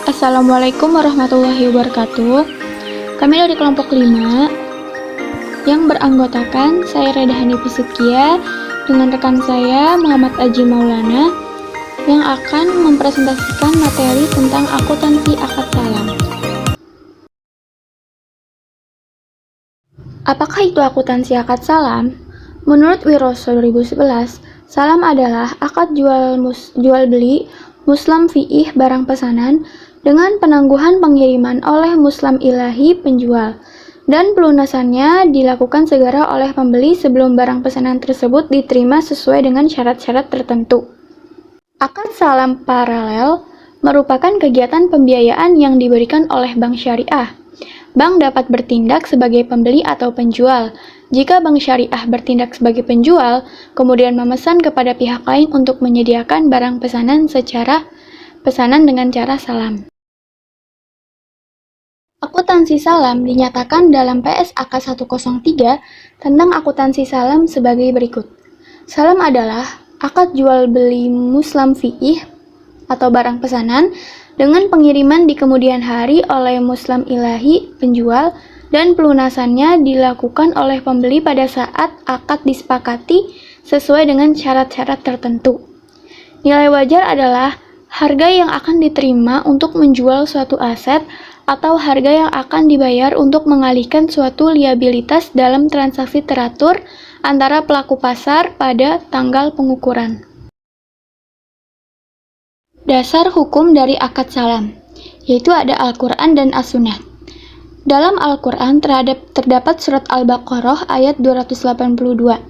Assalamualaikum warahmatullahi wabarakatuh. Kami dari kelompok 5 yang beranggotakan saya Reda Hanifi Sukia dengan rekan saya Muhammad Aji Maulana yang akan mempresentasikan materi tentang akuntansi akad salam. Apakah itu akuntansi akad salam? Menurut Wiroso 2011, salam adalah akad jual beli muslam fi'ih barang pesanan dengan penangguhan pengiriman oleh muslam ilahi penjual dan pelunasannya dilakukan segera oleh pembeli sebelum barang pesanan tersebut diterima sesuai dengan syarat-syarat tertentu. Akad salam paralel merupakan kegiatan pembiayaan yang diberikan oleh bank syariah. Bank dapat bertindak sebagai pembeli atau penjual. Jika bank syariah bertindak sebagai penjual, kemudian memesan kepada pihak lain untuk menyediakan barang pesanan dengan cara salam. Akuntansi salam dinyatakan dalam PSAK 103 tentang akuntansi salam sebagai berikut. Salam adalah akad jual beli muslam fi'ih atau barang pesanan dengan pengiriman di kemudian hari oleh muslam ilahi penjual dan pelunasannya dilakukan oleh pembeli pada saat akad disepakati sesuai dengan syarat-syarat tertentu. Nilai wajar adalah harga yang akan diterima untuk menjual suatu aset atau harga yang akan dibayar untuk mengalihkan suatu liabilitas dalam transaksi teratur antara pelaku pasar pada tanggal pengukuran. Dasar hukum dari akad salam, yaitu ada Al-Quran dan As-Sunnah. Dalam Al-Quran terdapat surat Al-Baqarah ayat 282.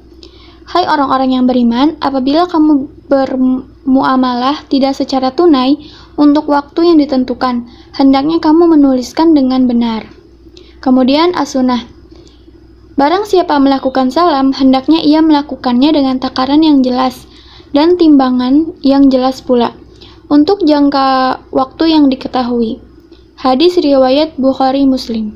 Hai orang-orang yang beriman, apabila kamu bermuamalah tidak secara tunai untuk waktu yang ditentukan, hendaknya kamu menuliskan dengan benar. Kemudian As-Sunnah. Barang siapa melakukan salam, hendaknya ia melakukannya dengan takaran yang jelas dan timbangan yang jelas pula, untuk jangka waktu yang diketahui. Hadis riwayat Bukhari Muslim.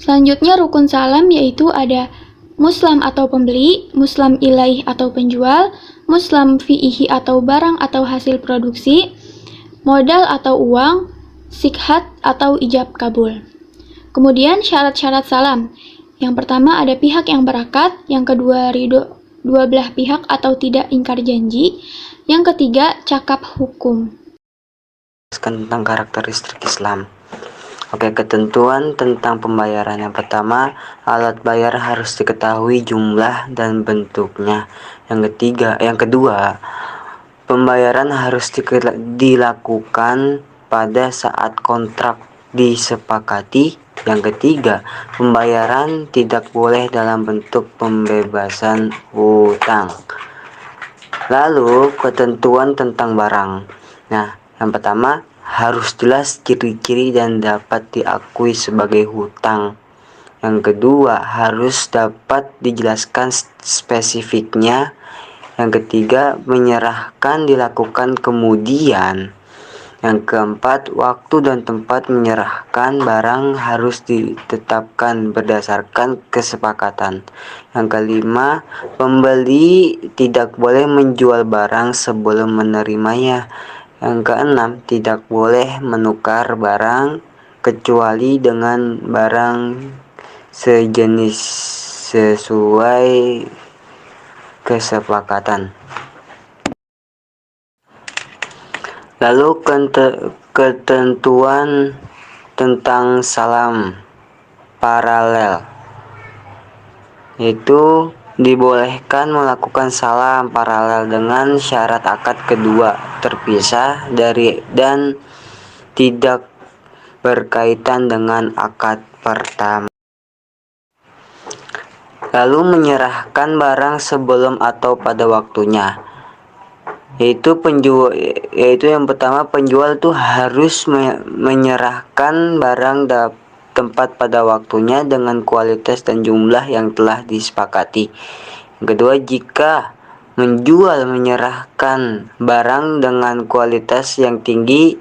Selanjutnya rukun salam yaitu ada muslam atau pembeli, muslam ilaih atau penjual, muslam fi'ihi atau barang atau hasil produksi, modal atau uang, sikhat atau ijab kabul. Kemudian syarat-syarat salam. Yang pertama ada pihak yang berakad, yang kedua ridho dua belah pihak atau tidak ingkar janji, yang ketiga cakap hukum. Tentang karakteristik Islam. Oke, ketentuan tentang pembayaran. Yang pertama, alat bayar harus diketahui jumlah dan bentuknya. Yang kedua, pembayaran harus dilakukan pada saat kontrak disepakati. Yang ketiga, pembayaran tidak boleh dalam bentuk pembebasan hutang. Lalu, ketentuan tentang barang. Nah, yang pertama, harus jelas ciri-ciri dan dapat diakui sebagai hutang. Yang kedua, harus dapat dijelaskan spesifiknya. Yang ketiga, menyerahkan dilakukan kemudian. Yang keempat, waktu dan tempat menyerahkan barang harus ditetapkan berdasarkan kesepakatan. Yang kelima, pembeli tidak boleh menjual barang sebelum menerimanya. Yang keenam, tidak boleh menukar barang kecuali dengan barang sejenis sesuai kesepakatan. Lalu ketentuan tentang salam paralel, yaitu dibolehkan melakukan salam paralel dengan syarat akad kedua terpisah dari dan tidak berkaitan dengan akad pertama. Lalu menyerahkan barang sebelum atau pada waktunya, yaitu yang pertama, penjual itu harus menyerahkan barang tempat pada waktunya dengan kualitas dan jumlah yang telah disepakati. Yang kedua, jika menyerahkan barang dengan kualitas yang tinggi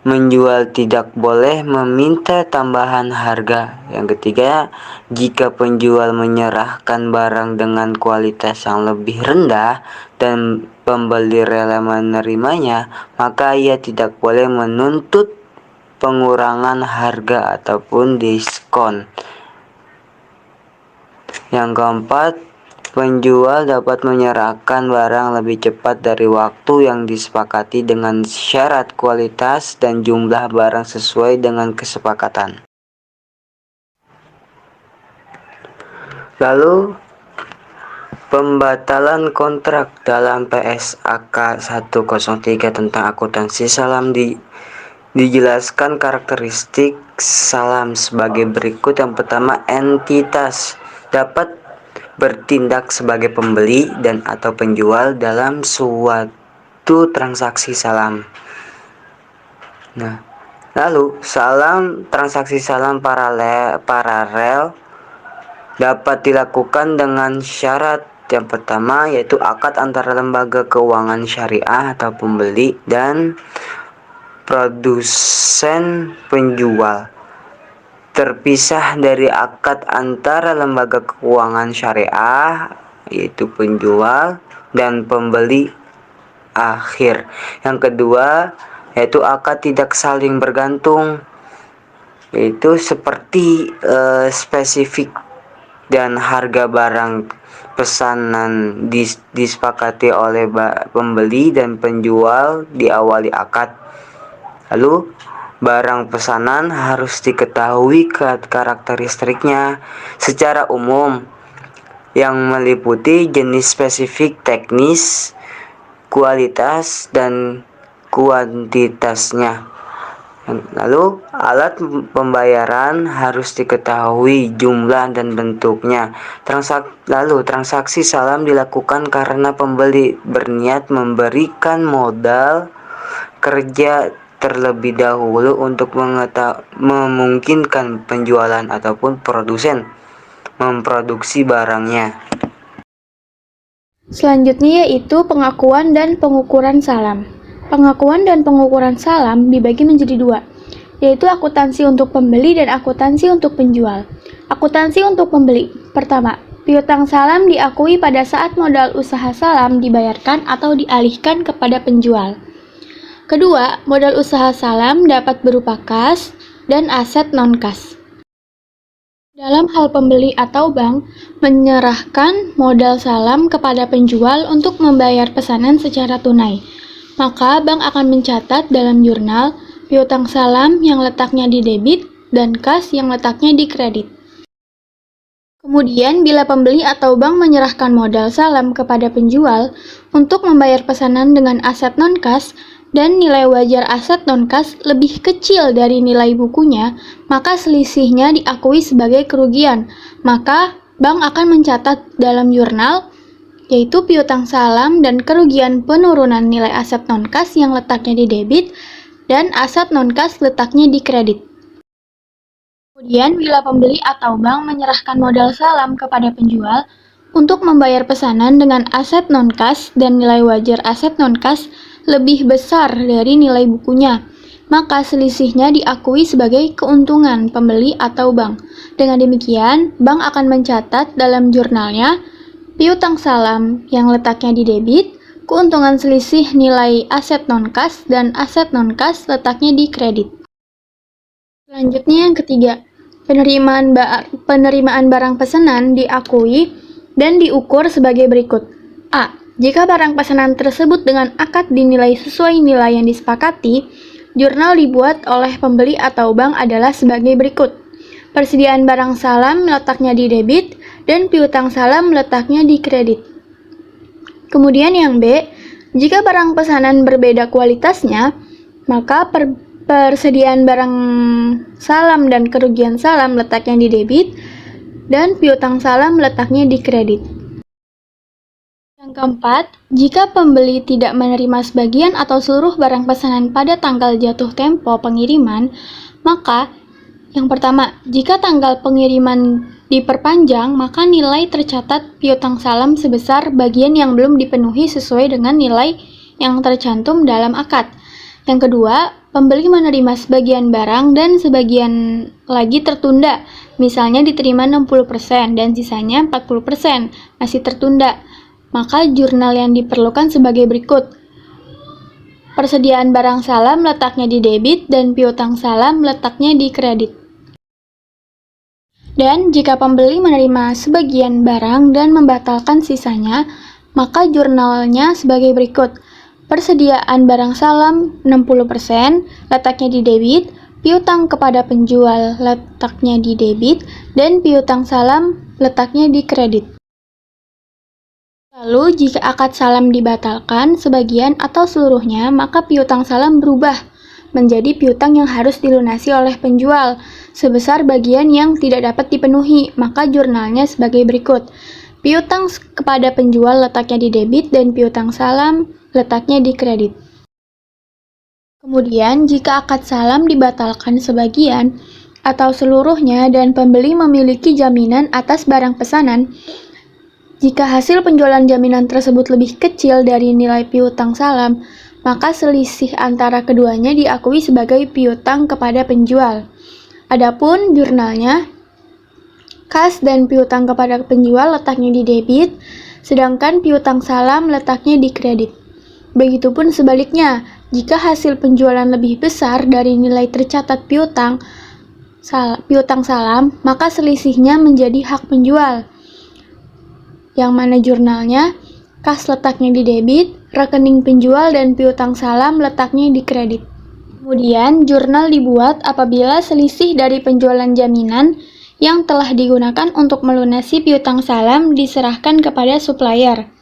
menjual tidak boleh meminta tambahan harga. Yang ketiga, jika penjual menyerahkan barang dengan kualitas yang lebih rendah dan pembeli rela menerimanya, maka ia tidak boleh menuntut pengurangan harga ataupun diskon. Yang keempat, penjual dapat menyerahkan barang lebih cepat dari waktu yang disepakati dengan syarat kualitas dan jumlah barang sesuai dengan kesepakatan. Lalu, pembatalan kontrak dalam PSAK 103 tentang akuntansi salam dijelaskan karakteristik salam sebagai berikut. Yang pertama, entitas dapat bertindak sebagai pembeli dan atau penjual dalam suatu transaksi salam. Nah, lalu transaksi salam paralel dapat dilakukan dengan syarat. Yang pertama yaitu akad antara lembaga keuangan syariah atau pembeli dan produsen penjual, terpisah dari akad antara lembaga keuangan syariah yaitu penjual dan pembeli akhir. Yang kedua yaitu akad tidak saling bergantung, yaitu seperti spesifik dan harga barang pesanan disepakati oleh pembeli dan penjual di awali akad. Lalu barang pesanan harus diketahui karakteristiknya secara umum yang meliputi jenis spesifik, teknis, kualitas, dan kuantitasnya. Lalu alat pembayaran harus diketahui jumlah dan bentuknya. Transaksi salam dilakukan karena pembeli berniat memberikan modal kerja terlebih dahulu untuk memungkinkan penjualan ataupun produsen memproduksi barangnya. Selanjutnya yaitu pengakuan dan pengukuran salam. Pengakuan dan pengukuran salam dibagi menjadi dua, yaitu akuntansi untuk pembeli dan akuntansi untuk penjual. Akuntansi untuk pembeli. Pertama, piutang salam diakui pada saat modal usaha salam dibayarkan atau dialihkan kepada penjual. Kedua, modal usaha salam dapat berupa kas dan aset non-kas. Dalam hal pembeli atau bank menyerahkan modal salam kepada penjual untuk membayar pesanan secara tunai, maka bank akan mencatat dalam jurnal piutang salam yang letaknya di debit dan kas yang letaknya di kredit. Kemudian, bila pembeli atau bank menyerahkan modal salam kepada penjual untuk membayar pesanan dengan aset non-kas, dan nilai wajar aset non-kas lebih kecil dari nilai bukunya, maka selisihnya diakui sebagai kerugian. Maka bank akan mencatat dalam jurnal yaitu piutang salam dan kerugian penurunan nilai aset non-kas yang letaknya di debit dan aset non-kas letaknya di kredit. Kemudian, bila pembeli atau bank menyerahkan modal salam kepada penjual untuk membayar pesanan dengan aset non-kas dan nilai wajar aset non-kas lebih besar dari nilai bukunya, maka selisihnya diakui sebagai keuntungan pembeli atau bank. Dengan demikian, bank akan mencatat dalam jurnalnya piutang salam yang letaknya di debit, keuntungan selisih nilai aset non-kas dan aset non-kas letaknya di kredit. Selanjutnya yang ketiga, penerimaan barang pesanan diakui dan diukur sebagai berikut. A. Jika barang pesanan tersebut dengan akad dinilai sesuai nilai yang disepakati, jurnal dibuat oleh pembeli atau bank adalah sebagai berikut. Persediaan barang salam letaknya di debit dan piutang salam letaknya di kredit. Kemudian yang B, jika barang pesanan berbeda kualitasnya, maka persediaan barang salam dan kerugian salam letaknya di debit dan piutang salam letaknya di kredit. Yang keempat, jika pembeli tidak menerima sebagian atau seluruh barang pesanan pada tanggal jatuh tempo pengiriman, maka yang pertama, jika tanggal pengiriman diperpanjang, maka nilai tercatat piutang salam sebesar bagian yang belum dipenuhi sesuai dengan nilai yang tercantum dalam akad. Yang kedua, pembeli menerima sebagian barang dan sebagian lagi tertunda. Misalnya diterima 60% dan sisanya 40% masih tertunda. Maka jurnal yang diperlukan sebagai berikut. Persediaan barang salam letaknya di debit dan piutang salam letaknya di kredit. Dan jika pembeli menerima sebagian barang dan membatalkan sisanya, maka jurnalnya sebagai berikut. Persediaan barang salam 60% letaknya di debit, piutang kepada penjual letaknya di debit, dan piutang salam letaknya di kredit. Lalu, jika akad salam dibatalkan sebagian atau seluruhnya, maka piutang salam berubah menjadi piutang yang harus dilunasi oleh penjual sebesar bagian yang tidak dapat dipenuhi, maka jurnalnya sebagai berikut. Piutang kepada penjual letaknya di debit dan piutang salam letaknya di kredit. Kemudian, jika akad salam dibatalkan sebagian atau seluruhnya dan pembeli memiliki jaminan atas barang pesanan, jika hasil penjualan jaminan tersebut lebih kecil dari nilai piutang salam, maka selisih antara keduanya diakui sebagai piutang kepada penjual. Adapun jurnalnya, kas dan piutang kepada penjual letaknya di debit, sedangkan piutang salam letaknya di kredit. Begitupun sebaliknya, jika hasil penjualan lebih besar dari nilai tercatat piutang salam, maka selisihnya menjadi hak penjual. Yang mana jurnalnya, kas letaknya di debit, rekening penjual dan piutang salam letaknya di kredit. Kemudian, jurnal dibuat apabila selisih dari penjualan jaminan yang telah digunakan untuk melunasi piutang salam diserahkan kepada supplier,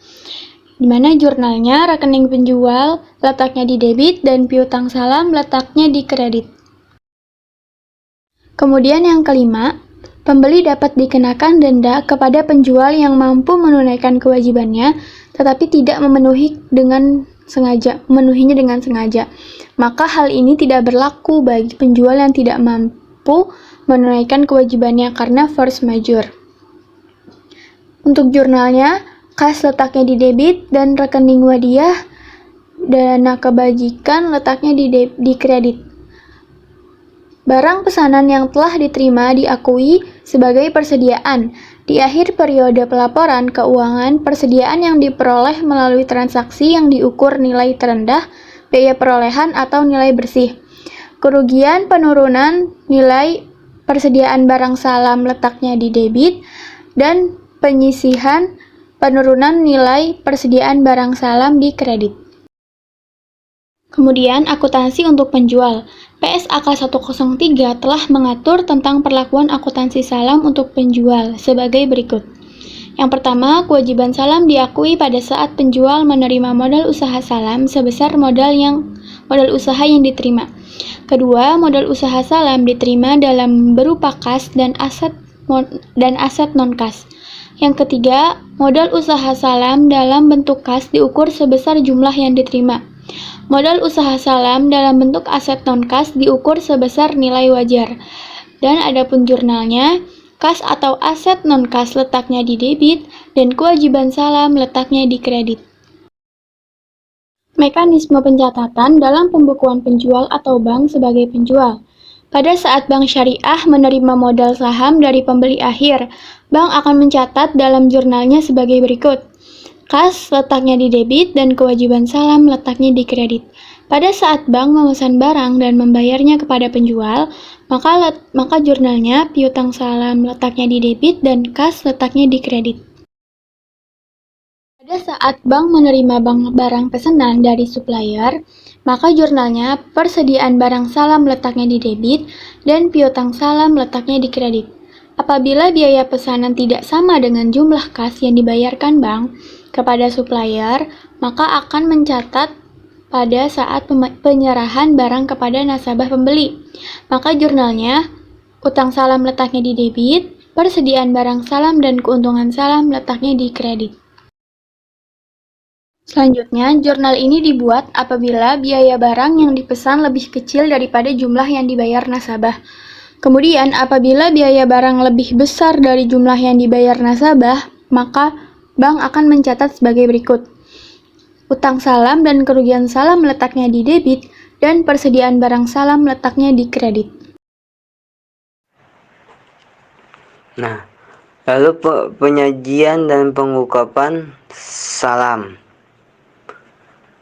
di mana jurnalnya rekening penjual letaknya di debit dan piutang salam letaknya di kredit. Kemudian yang kelima, pembeli dapat dikenakan denda kepada penjual yang mampu menunaikan kewajibannya tetapi tidak memenuhinya dengan sengaja. Maka hal ini tidak berlaku bagi penjual yang tidak mampu menunaikan kewajibannya karena force majeure. Untuk jurnalnya, kas letaknya di debit dan rekening wadiah dana kebajikan letaknya di kredit. Barang pesanan yang telah diterima diakui sebagai persediaan. Di akhir periode pelaporan keuangan, persediaan yang diperoleh melalui transaksi yang diukur nilai terendah, biaya perolehan atau nilai bersih. Kerugian penurunan nilai persediaan barang salam letaknya di debit dan penyisihan penurunan nilai persediaan barang salam di kredit. Kemudian, akuntansi untuk penjual. PSAK 103 telah mengatur tentang perlakuan akuntansi salam untuk penjual sebagai berikut. Yang pertama, kewajiban salam diakui pada saat penjual menerima modal usaha salam sebesar modal usaha yang diterima. Kedua, modal usaha salam diterima dalam berupa kas dan aset non-kas. Yang ketiga, modal usaha salam dalam bentuk kas diukur sebesar jumlah yang diterima. Modal usaha salam dalam bentuk aset non-kas diukur sebesar nilai wajar. Dan adapun jurnalnya, kas atau aset non-kas letaknya di debit dan kewajiban salam letaknya di kredit. Mekanisme pencatatan dalam pembukuan penjual atau bank sebagai penjual. Pada saat bank syariah menerima modal saham dari pembeli akhir, bank akan mencatat dalam jurnalnya sebagai berikut. Kas letaknya di debit dan kewajiban salam letaknya di kredit. Pada saat bank memesan barang dan membayarnya kepada penjual, maka jurnalnya piutang salam letaknya di debit dan kas letaknya di kredit. Pada saat bank menerima barang pesanan dari supplier, maka jurnalnya persediaan barang salam letaknya di debit dan piutang salam letaknya di kredit. Apabila biaya pesanan tidak sama dengan jumlah kas yang dibayarkan bank kepada supplier, maka akan mencatat pada saat penyerahan barang kepada nasabah pembeli. Maka jurnalnya, utang salam letaknya di debit, persediaan barang salam dan keuntungan salam letaknya di kredit. Selanjutnya, jurnal ini dibuat apabila biaya barang yang dipesan lebih kecil daripada jumlah yang dibayar nasabah. Kemudian, apabila biaya barang lebih besar dari jumlah yang dibayar nasabah, maka bank akan mencatat sebagai berikut. Utang salam dan kerugian salam letaknya di debit dan persediaan barang salam letaknya di kredit. Nah, lalu penyajian dan pengungkapan salam.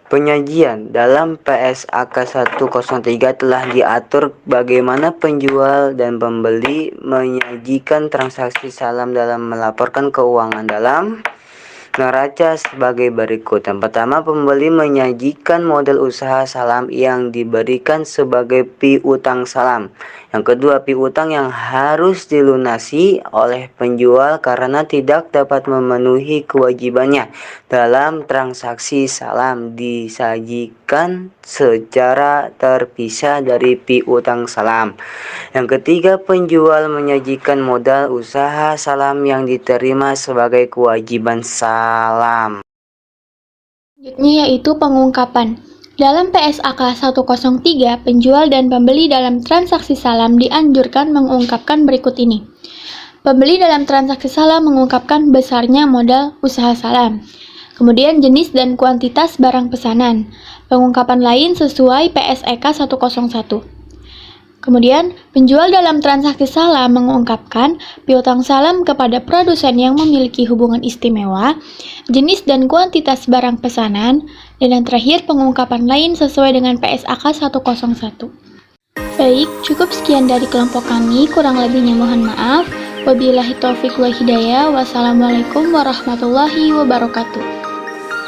Penyajian dalam PSAK 103 telah diatur bagaimana penjual dan pembeli menyajikan transaksi salam dalam melaporkan keuangan dalam neraca sebagai berikut. Yang pertama, pembeli menyajikan modal usaha salam yang diberikan sebagai piutang salam. Yang kedua, piutang yang harus dilunasi oleh penjual karena tidak dapat memenuhi kewajibannya dalam transaksi salam disajikan secara terpisah dari piutang salam. Yang ketiga, penjual menyajikan modal usaha salam yang diterima sebagai kewajiban salam. Selanjutnya yaitu pengungkapan. Dalam PSAK 103, penjual dan pembeli dalam transaksi salam dianjurkan mengungkapkan berikut ini. Pembeli dalam transaksi salam mengungkapkan besarnya modal usaha salam. Kemudian jenis dan kuantitas barang pesanan. Pengungkapan lain sesuai PSEK 101. Kemudian, penjual dalam transaksi salam mengungkapkan piutang salam kepada produsen yang memiliki hubungan istimewa, jenis dan kuantitas barang pesanan, dan yang terakhir pengungkapan lain sesuai dengan PSAK 101. Baik, cukup sekian dari kelompok kami, kurang lebihnya mohon maaf. Wabillahi taufiq wal hidayah. Wassalamualaikum warahmatullahi wabarakatuh.